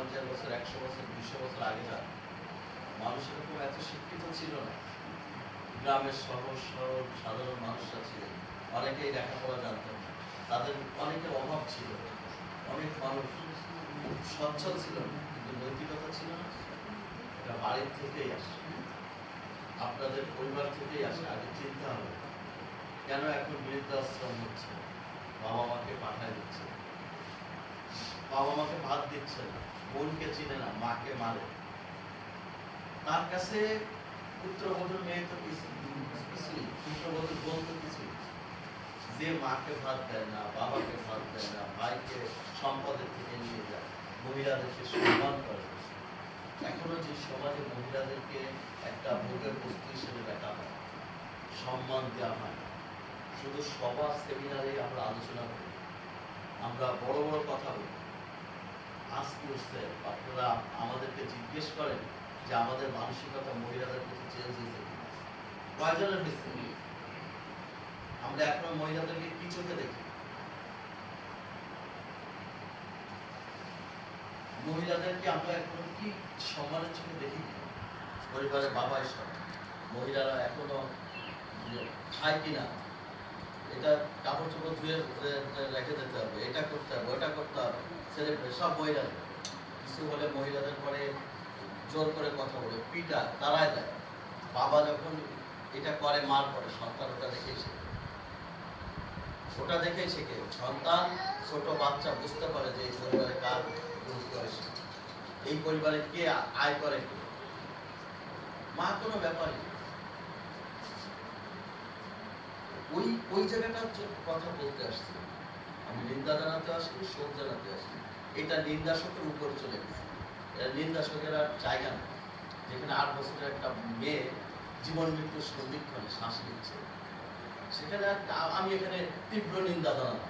50 বছর, 100 বছর, 200 বছর আগেকার মানুষ এরকম এত শিক্ষিত ছিল না। গ্রামের সহজ সরল সাধারণ মানুষরা ছিলেন, অনেকেই লেখাপড়া জানতেন না, তাদের অনেকের অভাব ছিল, অনেক মানুষ সচ্ছল ছিল না, কিন্তু নৈতিকতা ছিল না। এটা বাড়ির থেকেই আসে, আপনাদের পরিবার থেকেই আসে। আগে চিন্তা হবে কেন এখন বৃদ্ধাশ্রম হচ্ছে, বাবা মাকে পাঠায় দিচ্ছে, বাবা মাকে ভাত দিচ্ছে না, বোনকে চিনে না, মাকে মারে। তার কাছে পুত্রবধূর মেয়ে তো কিছুই, পুত্রবধূর বোন তো কিছুই। যে মাকে ভাত দেয় না, বাবাকে ভাত দেয় না, ভাইকে সম্পদের থেকে নিয়ে যায়, মহিলাদেরকে সম্মান করে। এখনো যে সমাজে মহিলাদেরকে একটা ভোগের বস্তু হিসেবে দেখা হয়, সম্মান দেওয়া হয়, শুধু সভা সেমিনারে আমরা আলোচনা করি, আমরা বড় বড় কথা বলি। আজ করছে আপনারা আমাদেরকে জিজ্ঞেস করেন যে আমাদের মানসিকতা মহিলাদের প্রতি চেঞ্জ হয়েছে কিনা, কয়জনের হয়েছে? আমরা এখনো মহিলাদেরকে কি চোখে দেখি? মহিলাদেরকে আমরা এখনো কি সম্মানের চোখে দেখি? পরিবারের বাবা এসব মহিলারা এখনো খায় কিনা, এটা কাপড় চোপড় ধুয়ে রেখে দিতে হবে, এটা করতে হবে, ওটা করতে হবে, ছেলে সব মহিলাদের। কিছু হলে মহিলাদের পরে জোর করে কথা বলে, পিটা, তারাই দেয়। বাবা যখন এটা করে, মার পরে সন্তান ওটা দেখেই শেখে, ওটা দেখেই শেখে। সন্তান, ছোট বাচ্চা বুঝতে পারে যে এই পরিবারে কার গুরুত্ব আছে, এই পরিবারে কে আয় করে, কে। মা কোনো ব্যাপারই, ওই জায়গাটার কথা বলতে আসছি। আমি নিন্দা জানাতে আসি, শোক জানাতে আসি। এটা নিন্দাশকের উপরে চলে গেছে, এটা নিন্দাশকের আর জায়গা না। যেখানে 8 বছরের একটা মেয়ে জীবন মৃত্যুর সন্ধিক্ষণে শ্বাস নিচ্ছে, সেখানে আমি এখানে তীব্র নিন্দা জানালাম।